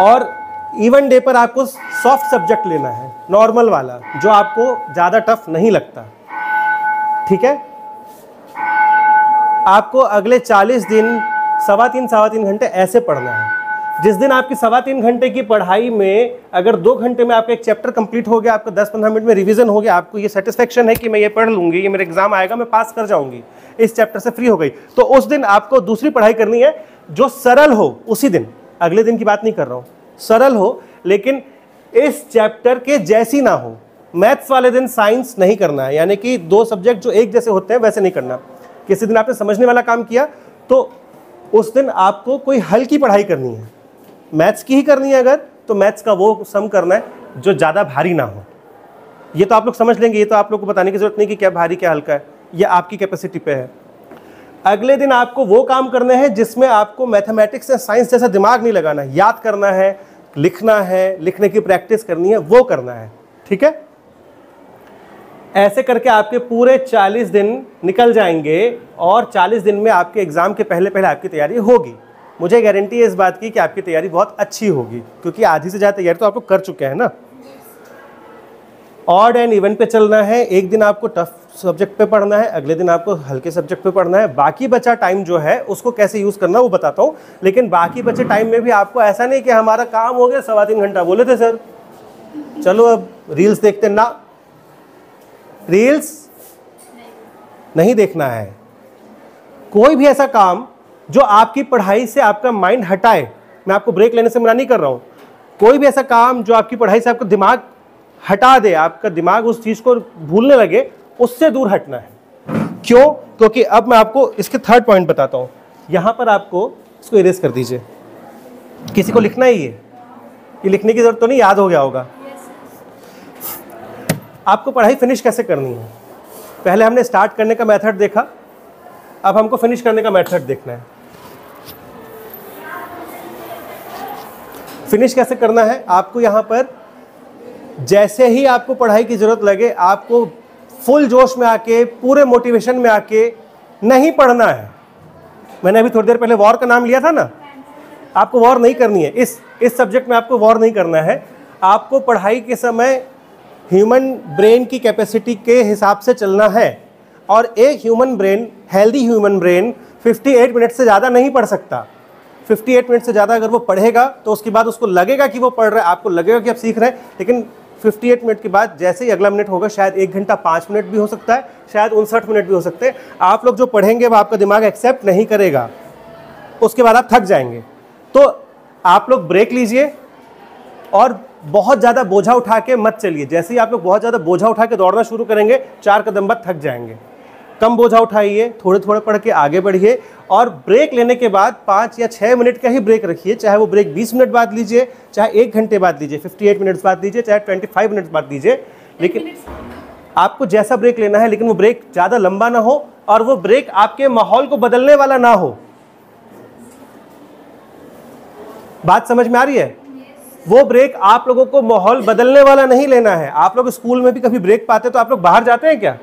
और इवन डे पर आपको सॉफ्ट सब्जेक्ट लेना है, नॉर्मल वाला, जो आपको ज्यादा टफ नहीं लगता। ठीक है, आपको अगले 40 दिन 3.25 घंटे ऐसे पढ़ना है। जिस दिन आपकी 3.25 घंटे की पढ़ाई में अगर 2 घंटे में आपका एक चैप्टर कंप्लीट हो गया, आपका 10-15 मिनट में रिवीजन हो गया, आपको ये सेटिस्फेक्शन है कि मैं ये पढ़ लूंगी, ये मेरा एग्जाम आएगा, मैं पास कर जाऊंगी, इस चैप्टर से फ्री हो गई, तो उस दिन आपको दूसरी पढ़ाई करनी है जो सरल हो। उसी दिन, अगले दिन की बात नहीं कर रहा हूं, सरल हो, लेकिन इस चैप्टर के जैसी ना हो। मैथ्स वाले दिन साइंस नहीं करना है, यानी कि 2 सब्जेक्ट जो एक जैसे होते हैं वैसे नहीं करना। किसी दिन आपने समझने वाला काम किया तो उस दिन आपको कोई हल्की पढ़ाई करनी है। मैथ्स की ही करनी है अगर, तो मैथ्स का वो सम करना है जो ज़्यादा भारी ना हो। ये तो आप लोग समझ लेंगे, ये तो आप लोग को बताने की जरूरत नहीं कि क्या भारी क्या हल्का है, ये आपकी कैपेसिटी पे है। अगले दिन आपको वो काम करने हैं जिसमें आपको मैथमेटिक्स या साइंस जैसा दिमाग नहीं लगाना है, याद करना है, लिखना है, लिखने की प्रैक्टिस करनी है, वो करना है। ठीक है, ऐसे करके आपके पूरे 40 दिन निकल जाएंगे, और 40 दिन में आपके एग्जाम के पहले पहले आपकी तैयारी होगी। मुझे गारंटी है इस बात की कि आपकी तैयारी बहुत अच्छी होगी, क्योंकि आधी से ज़्यादा तैयारी तो आप लोग कर चुके हैं ना। ऑड एंड इवन पे चलना है। एक दिन आपको टफ सब्जेक्ट पे पढ़ना है, अगले दिन आपको हल्के सब्जेक्ट पे पढ़ना है। बाकी बचा टाइम जो है उसको कैसे यूज़ करना वो बताता हूँ, लेकिन बाकी बचे टाइम में भी आपको ऐसा नहीं कि हमारा काम हो गया 3.25 घंटा बोले थे सर, चलो अब रील्स देखते ना। रील्स नहीं देखना है, कोई भी ऐसा काम जो आपकी पढ़ाई से आपका माइंड हटाए, मैं आपको ब्रेक लेने से मना नहीं कर रहा हूँ, कोई भी ऐसा काम जो आपकी पढ़ाई से आपका दिमाग हटा दे, आपका दिमाग उस चीज़ को भूलने लगे, उससे दूर हटना है। क्यों? क्योंकि अब मैं आपको इसके थर्ड पॉइंट बताता हूँ। यहाँ पर आपको इसको इरेज कर दीजिए। किसी को लिखना ही ये लिखने की जरूरत तो नहीं, याद हो गया होगा। आपको पढ़ाई फिनिश कैसे करनी है? पहले हमने स्टार्ट करने का मेथड देखा, अब हमको फिनिश करने का मेथड देखना है। फिनिश कैसे करना है? आपको यहाँ पर जैसे ही आपको पढ़ाई की जरूरत लगे, आपको फुल जोश में आके, पूरे मोटिवेशन में आके नहीं पढ़ना है। मैंने अभी थोड़ी देर पहले वॉर का नाम लिया था ना, आपको वॉर नहीं करनी है। इस सब्जेक्ट में आपको वॉर नहीं करना है। आपको पढ़ाई के समय ह्यूमन ब्रेन की कैपेसिटी के हिसाब से चलना है, और एक human brain, healthy human brain 58 minute से ज़्यादा नहीं पढ़ सकता। 58 मिनट से ज़्यादा अगर वो पढ़ेगा तो उसके बाद उसको लगेगा कि वो पढ़ रहा है, आपको लगेगा कि आप सीख रहे हैं, लेकिन 58 मिनट के बाद जैसे ही अगला मिनट होगा, शायद 1 घंटा 5 मिनट भी हो सकता है, शायद 59 मिनट भी हो सकते हैं। आप लोग जो पढ़ेंगे वो आपका दिमाग एक्सेप्ट नहीं करेगा, उसके बाद आप थक जाएंगे। तो आप लोग ब्रेक लीजिए और बहुत ज़्यादा बोझा उठा के मत चलिए। जैसे ही आप लोग बहुत ज़्यादा बोझा उठा के दौड़ना शुरू करेंगे, 4 कदम बाद थक जाएंगे। कम बोझा उठाइए, थोड़े थोड़े पढ़ के आगे बढ़िए, और ब्रेक लेने के बाद 5 या 6 मिनट का ही ब्रेक रखिए। चाहे वो ब्रेक 20 मिनट बाद लीजिए, चाहे 1 घंटे बाद लीजिए, 58 मिनट बाद लीजिए, चाहे 25 मिनट बाद लीजिए, लेकिन आपको जैसा ब्रेक लेना है, लेकिन वो ब्रेक ज़्यादा लंबा ना हो और वो ब्रेक आपके माहौल को बदलने वाला ना हो। बात समझ में आ रही है? वो ब्रेक आप लोगों को माहौल बदलने वाला नहीं लेना है। आप लोग स्कूल में भी कभी ब्रेक पाते तो आप लोग बाहर जाते हैं क्या?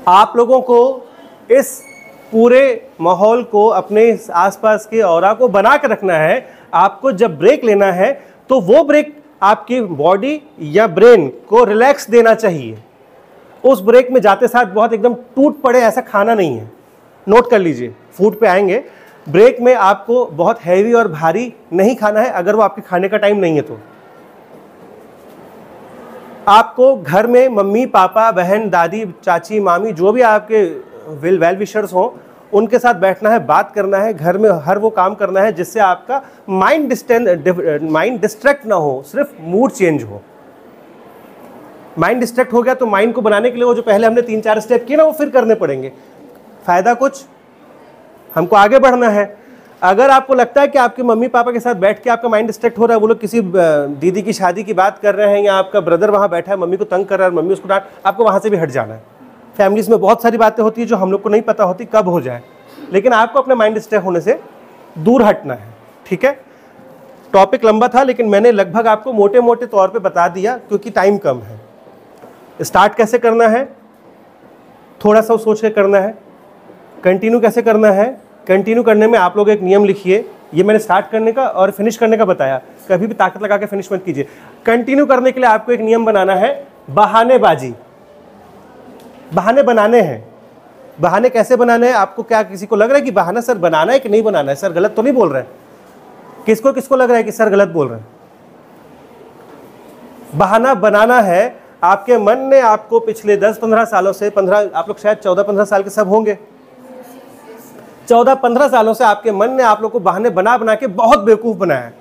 आप लोगों को इस पूरे माहौल को, अपने आसपास के ऑरा को बना के रखना है। आपको जब ब्रेक लेना है तो वो ब्रेक आपकी बॉडी या ब्रेन को रिलैक्स देना चाहिए। उस ब्रेक में जाते साथ बहुत एकदम टूट पड़े ऐसा खाना नहीं है। नोट कर लीजिए, फूड पे आएंगे। ब्रेक में आपको बहुत हैवी और भारी नहीं खाना है, अगर वो आपके खाने का टाइम नहीं है तो। आपको घर में मम्मी पापा बहन दादी चाची मामी जो भी आपके वेल विशर्स हों, उनके साथ बैठना है, बात करना है, घर में हर वो काम करना है जिससे आपका माइंड डिस्ट्रैक्ट ना हो, सिर्फ मूड चेंज हो। माइंड डिस्ट्रैक्ट हो गया तो माइंड को बनाने के लिए वो जो पहले हमने 3-4 स्टेप किए ना, वो फिर करने पड़ेंगे। फायदा कुछ, हमको आगे बढ़ना है। अगर आपको लगता है कि आपके मम्मी पापा के साथ बैठ के आपका माइंड डिस्ट्रैक्ट हो रहा है, वो लोग किसी दीदी की शादी की बात कर रहे हैं, या आपका ब्रदर वहाँ बैठा है मम्मी को तंग कर रहा है, मम्मी उसको डांट, आपको वहाँ से भी हट जाना है। फैमिलीज में बहुत सारी बातें होती है जो हम लोग को नहीं पता होती कब हो जाए, लेकिन आपको अपने माइंड डिस्ट्रैक्ट होने से दूर हटना है। ठीक है, टॉपिक लंबा था लेकिन मैंने लगभग आपको मोटे मोटे तौर पे बता दिया क्योंकि टाइम कम है। स्टार्ट कैसे करना है, थोड़ा सा सोच के करना है। कंटिन्यू कैसे करना है, कंटिन्यू करने में आप लोग एक नियम लिखिए। ये मैंने स्टार्ट करने का और फिनिश करने का बताया, कभी भी ताकत लगा के फिनिश मत कीजिए। कंटिन्यू करने के लिए आपको एक नियम बनाना है, बहानेबाजी। बहाने बनाने हैं। बहाने कैसे बनाने हैं? आपको क्या किसी को लग रहा है कि बहाना सर बनाना है कि नहीं बनाना है? सर गलत तो नहीं बोल रहे हैं? किसको किसको लग रहा है कि सर गलत बोल रहे हैं? बहाना बनाना है। आपके मन ने आपको पिछले 10-15 सालों से, आप लोग शायद 14-15 साल के सब होंगे, 14-15 सालों से आपके मन ने आप लोग को बहाने बना बना के बहुत बेवकूफ़ बनाया है।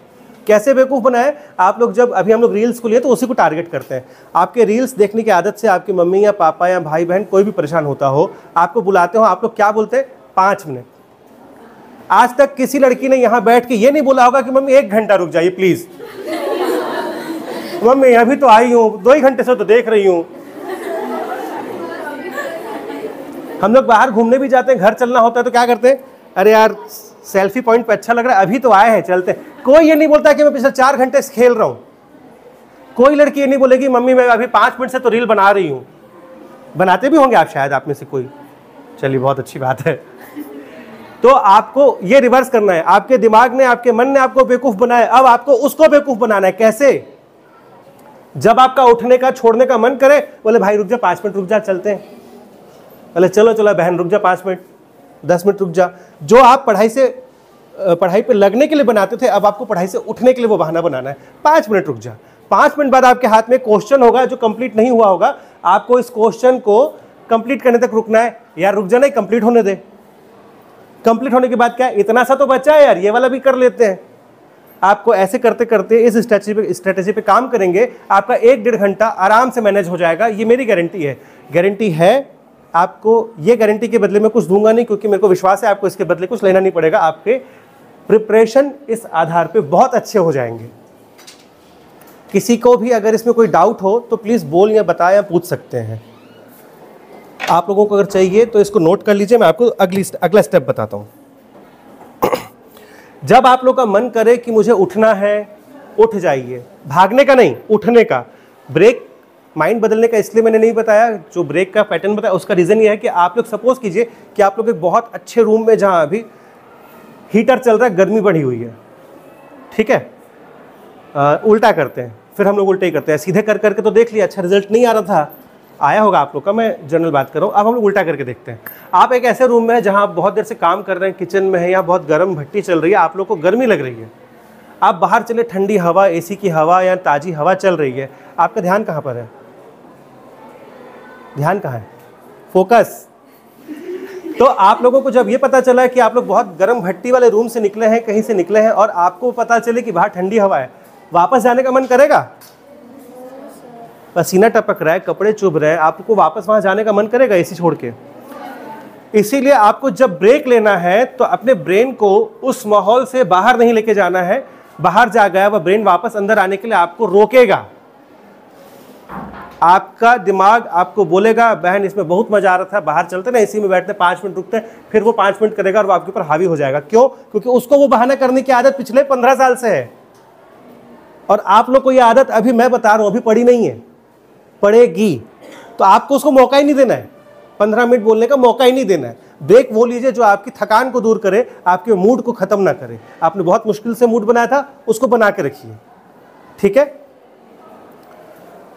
कैसे बेवकूफ़ बनाया? आप लोग जब अभी हम लोग रील्स को लिए तो उसी को टारगेट करते हैं। आपके रील्स देखने की आदत से आपकी मम्मी या पापा या भाई बहन कोई भी परेशान होता हो, आपको बुलाते हो, आप लोग क्या बोलते हैं? 5 मिनट। आज तक किसी लड़की ने यहाँ बैठ के ये नहीं बोला होगा कि मम्मी 1 घंटा रुक जाइए प्लीज़, मम्मी अभी तो आई हूँ, 2 ही घंटे से तो देख रही हूँ। हम लोग बाहर घूमने भी जाते हैं, घर चलना होता है तो क्या करते हैं? अरे यार सेल्फी पॉइंट पे अच्छा लग रहा है, अभी तो आए हैं चलते हैं। कोई ये नहीं बोलता कि मैं पिछले 4 घंटे से खेल रहा हूँ। कोई लड़की ये नहीं बोलेगी मम्मी मैं अभी 5 मिनट से तो रील बना रही हूँ। बनाते भी होंगे आप शायद, आप में से कोई। चलिए बहुत अच्छी बात है। तो आपको ये रिवर्स करना है। आपके दिमाग ने, आपके मन ने आपको बेवकूफ़ बनाया, अब आपको उसको बेवकूफ़ बनाना है। कैसे? जब आपका उठने का छोड़ने का मन करे, बोले भाई रुक जा 5 मिनट रुक जा, चलते हैं। बोले चलो चलो बहन रुक जा 5 मिनट, 10 मिनट रुक जा। जो आप पढ़ाई पे लगने के लिए बनाते थे, अब आपको पढ़ाई से उठने के लिए वो बहाना बनाना है। 5 मिनट रुक जा, 5 मिनट बाद आपके हाथ में क्वेश्चन होगा जो कंप्लीट नहीं हुआ होगा, आपको इस क्वेश्चन को कंप्लीट करने तक रुकना है। यार रुक जाना, कंप्लीट होने दे। कंप्लीट होने के बाद क्या, इतना सा तो बचा है यार, ये वाला भी कर लेते हैं। आपको ऐसे करते करते इस स्ट्रेटेजी पे काम करेंगे, आपका 1-1.5 घंटा आराम से मैनेज हो जाएगा। ये मेरी गारंटी है। आपको ये गारंटी के बदले में कुछ दूंगा नहीं, क्योंकि मेरे को विश्वास है आपको इसके बदले कुछ लेना नहीं पड़ेगा। आपके प्रिपरेशन इस आधार पे बहुत अच्छे हो जाएंगे। किसी को भी अगर इसमें कोई डाउट हो तो प्लीज़ बोल या बता या पूछ सकते हैं। आप लोगों को अगर चाहिए तो इसको नोट कर लीजिए, मैं आपको अगला स्टेप बताता हूँ। जब आप लोग का मन करे कि मुझे उठना है, उठ जाइए। भागने का नहीं, उठने का। ब्रेक माइंड बदलने का इसलिए मैंने नहीं बताया, जो ब्रेक का पैटर्न बताया उसका रीज़न ये है कि आप लोग सपोज कीजिए कि आप लोग एक बहुत अच्छे रूम में, जहाँ अभी हीटर चल रहा है, गर्मी बढ़ी हुई है, ठीक है, उल्टा करते हैं। फिर हम लोग उल्टे ही करते हैं। सीधे कर करके तो देख लिया, अच्छा रिजल्ट नहीं आ रहा था, आया होगा आप लोग का, मैं जनरल बात कर रहा हूँ। अब हम लोग उल्टा करके देखते हैं। आप एक ऐसे रूम में है जहाँ आप बहुत देर से काम कर रहे हैं, किचन में है, यहाँ बहुत गर्म भट्टी चल रही है, आप लोग को गर्मी लग रही है। आप बाहर चले, ठंडी हवा, एसी की हवा या ताज़ी हवा चल रही है, आपका ध्यान कहाँ पर है? ध्यान कहाँ है? फोकस। तो आप लोगों को जब ये पता चला है कि आप लोग बहुत गर्म भट्टी वाले रूम से निकले हैं, कहीं से निकले हैं, और आपको पता चले कि बाहर ठंडी हवा है, वापस जाने का मन करेगा? पसीना टपक रहा है, कपड़े चुभ रहे हैं, आपको वापस वहां जाने का मन करेगा एसी छोड़ के? इसीलिए आपको जब ब्रेक लेना है तो अपने ब्रेन को उस माहौल से बाहर नहीं लेके जाना है। बाहर जा गया वह ब्रेन, वापस अंदर आने के लिए आपको रोकेगा। आपका दिमाग आपको बोलेगा, बहन इसमें बहुत मजा आ रहा था, बाहर चलते ना, एसी में बैठते 5 मिनट रुकते, फिर वो 5 मिनट करेगा और वो आपके ऊपर हावी हो जाएगा। क्यों? क्योंकि उसको वो बहाना करने की आदत पिछले 15 साल से है, और आप लोग को ये आदत अभी मैं बता रहा हूं, अभी पड़ी नहीं है, पड़ेगी। तो आपको उसको मौका ही नहीं देना है, 15 मिनट बोलने का मौका ही नहीं देना है। ब्रेक वो लीजिए जो आपकी थकान को दूर करे, आपके मूड को खत्म ना करे। आपने बहुत मुश्किल से मूड बनाया था, उसको बना के रखिए, ठीक है।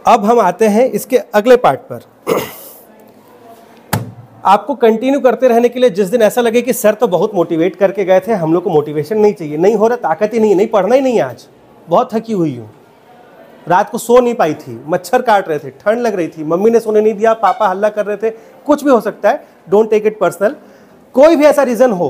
अब हम आते हैं इसके अगले पार्ट पर। आपको कंटिन्यू करते रहने के लिए, जिस दिन ऐसा लगे कि सर तो बहुत मोटिवेट करके गए थे, हम लोग को मोटिवेशन नहीं चाहिए, नहीं हो रहा, ताकत ही नहीं है, नहीं पढ़ना ही नहीं है, आज बहुत थकी हुई हूँ, रात को सो नहीं पाई थी, मच्छर काट रहे थे, ठंड लग रही थी, मम्मी ने सोने नहीं दिया, पापा हल्ला कर रहे थे, कुछ भी हो सकता है, डोंट टेक इट पर्सनल। कोई भी ऐसा रीज़न हो,